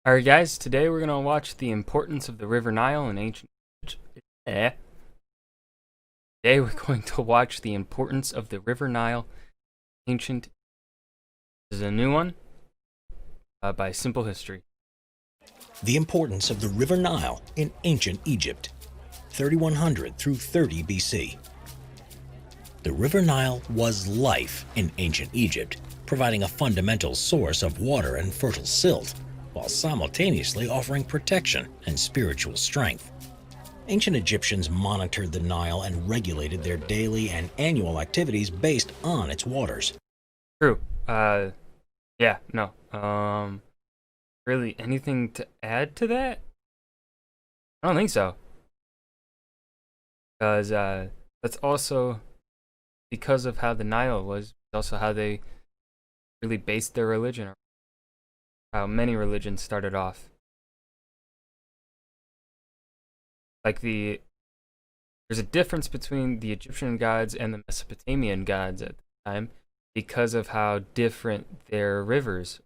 Alright guys, today we're going to watch the importance of the River Nile in ancient Today we're going to watch the importance of the River Nile ancient. This is a new one by Simple History. The importance of the River Nile in ancient Egypt, 3100 through 30 BC. The River Nile was life in ancient Egypt, providing a fundamental source of water and fertile silt, while simultaneously offering protection and spiritual strength. Ancient Egyptians monitored the Nile and regulated their daily and annual activities based on its waters. True. Yeah, no. Really anything to add to that? I don't think so. Because that's also because of how the Nile was, also how they really based their religion, how many religions started off. Like there's a difference between the Egyptian gods and the Mesopotamian gods at the time because of how different their rivers.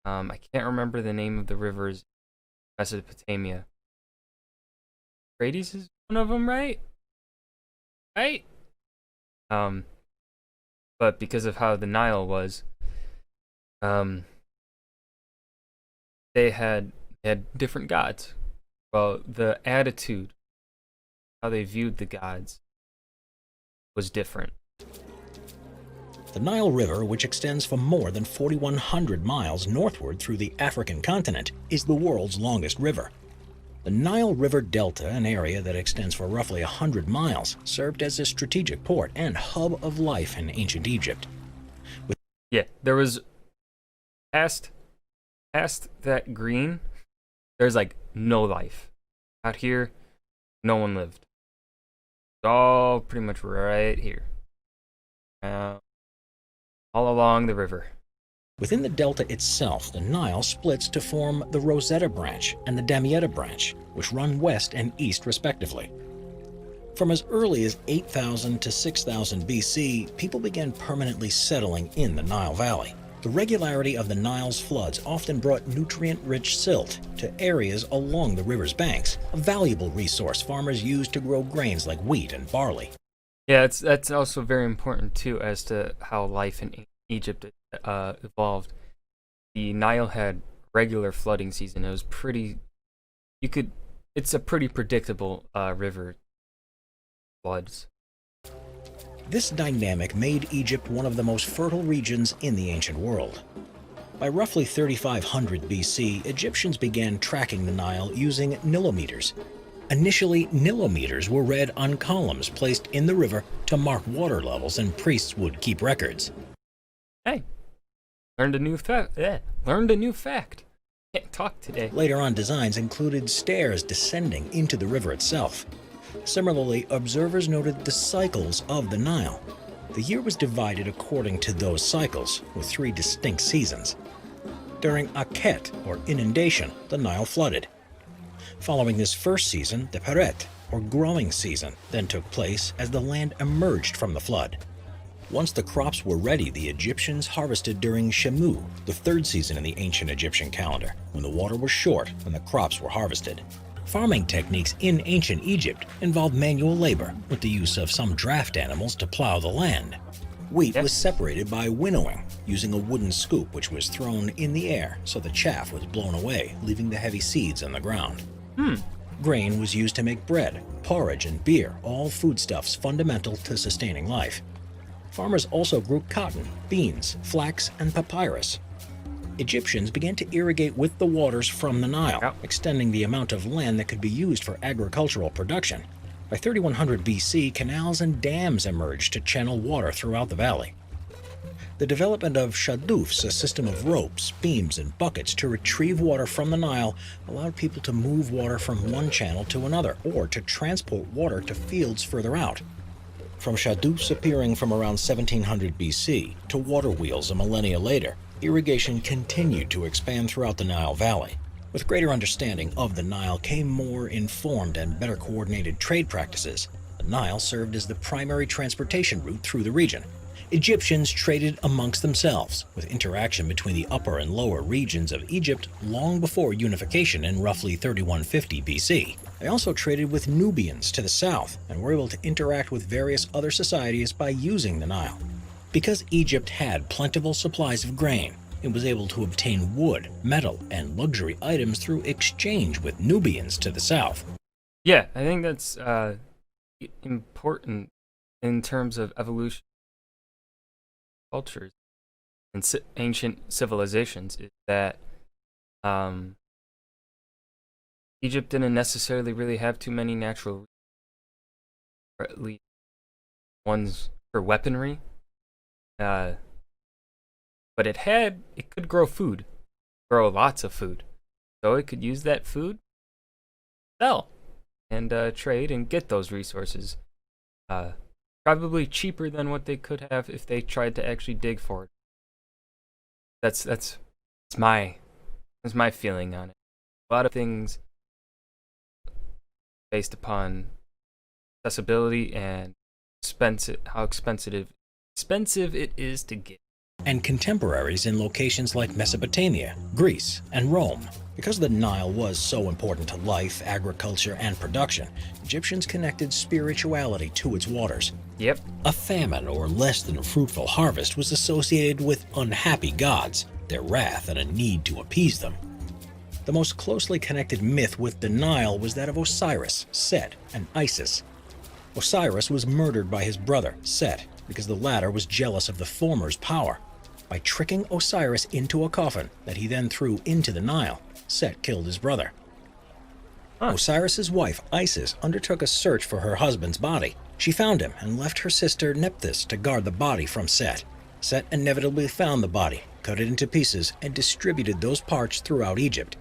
I can't remember the name of the rivers in Mesopotamia. Euphrates is one of them, right? Right? But because of how the Nile was, they had different gods. Well, the attitude, how they viewed the gods, was different. The Nile River, which extends for more than 4,100 miles northward through the African continent, is the world's longest river. The Nile River Delta, an area that extends for roughly 100 miles, served as a strategic port and hub of life in ancient Egypt. Yeah, there was past that green, there's like no life. Out here, no one lived. It's all pretty much right here. All along the river. Within the delta itself, the Nile splits to form the Rosetta branch and the Damietta branch, which run west and east respectively. From as early as 8,000 to 6,000 BC, people began permanently settling in the Nile Valley. The regularity of the Nile's floods often brought nutrient-rich silt to areas along the river's banks, a valuable resource farmers used to grow grains like wheat and barley. Yeah, that's also very important too as to how life in Egypt evolved. The Nile had regular flooding season. It was it's a pretty predictable river floods. This dynamic made Egypt one of the most fertile regions in the ancient world. By roughly 3500 BC, Egyptians began tracking the Nile using nilometers. Initially, nilometers were read on columns placed in the river to mark water levels, and priests would keep records. Hey, learned a new fact. Learned a new fact. Can't talk today. Later on, designs included stairs descending into the river itself. Similarly, observers noted the cycles of the Nile. The year was divided according to those cycles, with 3 distinct seasons. During Akhet, or inundation, the Nile flooded. Following this first season, the Peret, or growing season, then took place as the land emerged from the flood. Once the crops were ready, the Egyptians harvested during Shemu, the 3rd season in the ancient Egyptian calendar, when the water was short and the crops were harvested. Farming techniques in ancient Egypt involved manual labor, with the use of some draft animals to plow the land. Wheat was separated by winnowing, using a wooden scoop which was thrown in the air so the chaff was blown away, leaving the heavy seeds in the ground. Grain was used to make bread, porridge, and beer, all foodstuffs fundamental to sustaining life. Farmers also grew cotton, beans, flax, and papyrus. Egyptians began to irrigate with the waters from the Nile, extending the amount of land that could be used for agricultural production. By 3100 BC, canals and dams emerged to channel water throughout the valley. The development of shadoufs, a system of ropes, beams, and buckets to retrieve water from the Nile, allowed people to move water from one channel to another, or to transport water to fields further out. From shadoufs appearing from around 1700 BC to water wheels a millennia later, irrigation continued to expand throughout the Nile Valley. With greater understanding of the Nile came more informed and better coordinated trade practices. The Nile served as the primary transportation route through the region. Egyptians traded amongst themselves, with interaction between the upper and lower regions of Egypt long before unification in roughly 3150 BC. They also traded with Nubians to the south and were able to interact with various other societies by using the Nile. Because Egypt had plentiful supplies of grain, it was able to obtain wood, metal, and luxury items through exchange with Nubians to the south. Yeah, I think that's important in terms of evolution cultures and ancient civilizations, is that Egypt didn't necessarily really have too many natural, or at least ones for weaponry, but it could grow food, grow lots of food, so it could use that food, sell, and trade and get those resources. Probably cheaper than what they could have if they tried to actually dig for it. That's my feeling on it. A lot of things based upon accessibility and how expensive it is to get. And contemporaries in locations like Mesopotamia, Greece, and Rome. Because the Nile was so important to life, agriculture, and production, Egyptians connected spirituality to its waters. Yep. A famine or less than fruitful harvest was associated with unhappy gods, their wrath, and a need to appease them. The most closely connected myth with the Nile was that of Osiris, Set, and Isis. Osiris was murdered by his brother, Set, because the latter was jealous of the former's power. By tricking Osiris into a coffin that he then threw into the Nile, Set killed his brother. Osiris's wife, Isis, undertook a search for her husband's body. She found him and left her sister Nephthys to guard the body from Set. Set inevitably found the body, cut it into pieces, and distributed those parts throughout Egypt.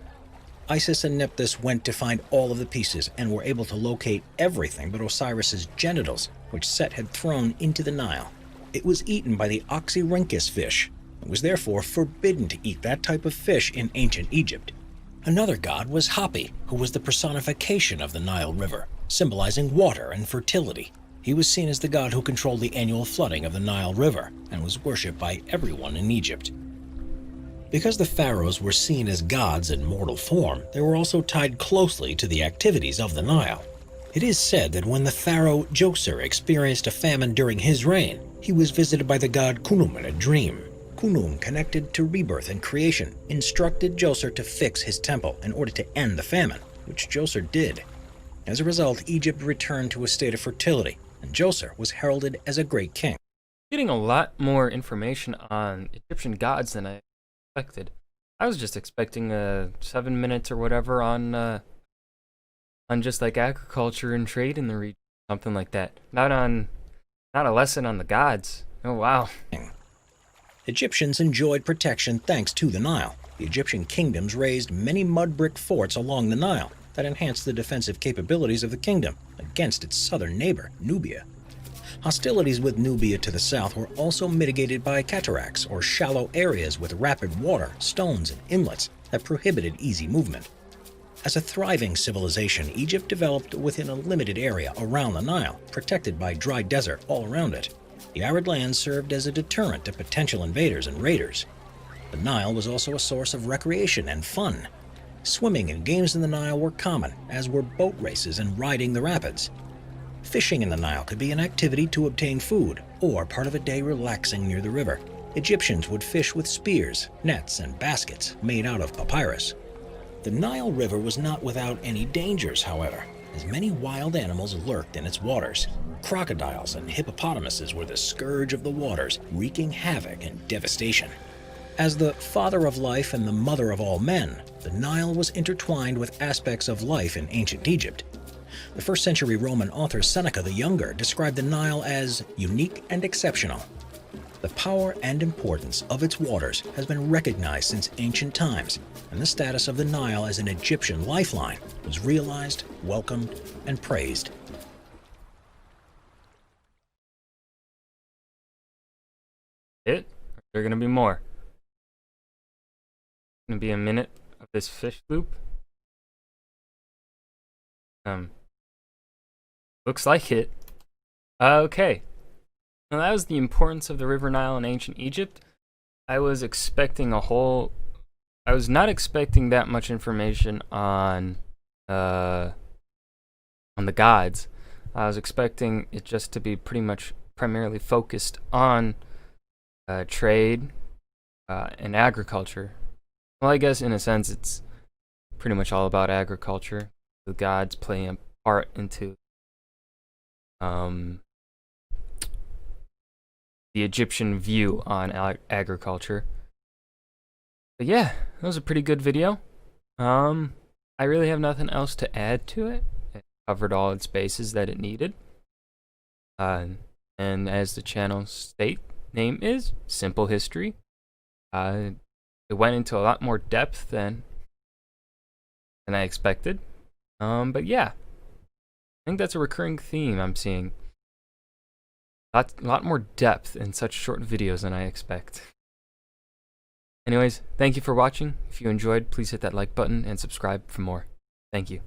Isis and Nephthys went to find all of the pieces and were able to locate everything but Osiris's genitals, which Set had thrown into the Nile. It was eaten by the Oxyrhynchus fish. It was therefore forbidden to eat that type of fish in ancient Egypt. Another god was Hapi, who was the personification of the Nile River, symbolizing water and fertility. He was seen as the god who controlled the annual flooding of the Nile River and was worshipped by everyone in Egypt. Because the pharaohs were seen as gods in mortal form, they were also tied closely to the activities of the Nile. It is said that when the pharaoh Djoser experienced a famine during his reign, he was visited by the god Khnum in a dream. Khnum, connected to rebirth and creation, instructed Djoser to fix his temple in order to end the famine, which Djoser did. As a result, Egypt returned to a state of fertility, and Djoser was heralded as a great king. Getting a lot more information on Egyptian gods than I expected. I was just expecting 7 minutes or whatever on just like agriculture and trade in the region, something like that. Not a lesson on the gods. Oh wow. Egyptians enjoyed protection thanks to the Nile. The Egyptian kingdoms raised many mud brick forts along the Nile that enhanced the defensive capabilities of the kingdom against its southern neighbor, Nubia. Hostilities with Nubia to the south were also mitigated by cataracts, or shallow areas with rapid water, stones, and inlets that prohibited easy movement. As a thriving civilization, Egypt developed within a limited area around the Nile, protected by dry desert all around it. The arid land served as a deterrent to potential invaders and raiders. The Nile was also a source of recreation and fun. Swimming and games in the Nile were common, as were boat races and riding the rapids. Fishing in the Nile could be an activity to obtain food, or part of a day relaxing near the river. Egyptians would fish with spears, nets, and baskets made out of papyrus. The Nile River was not without any dangers, however, as many wild animals lurked in its waters. Crocodiles and hippopotamuses were the scourge of the waters, wreaking havoc and devastation. As the father of life and the mother of all men, the Nile was intertwined with aspects of life in ancient Egypt. The first-century Roman author Seneca the Younger described the Nile as unique and exceptional. The power and importance of its waters has been recognized since ancient times, and the status of the Nile as an Egyptian lifeline was realized, welcomed, and praised. It? Or there gonna be more? Gonna be a minute of this fish loop? Looks like it. Okay. Now, that was the importance of the River Nile in ancient Egypt. I was not expecting that much information on the gods. I was expecting it just to be pretty much primarily focused on trade and agriculture. Well, I guess in a sense it's pretty much all about agriculture. The gods playing a part into the Egyptian view on agriculture. But yeah, that was a pretty good video. I really have nothing else to add to it. It covered all its bases that it needed. And as the channel name is, Simple History. It went into a lot more depth than I expected. But yeah, I think that's a recurring theme I'm seeing. A lot more depth in such short videos than I expect. Anyways, thank you for watching. If you enjoyed, please hit that like button and subscribe for more. Thank you.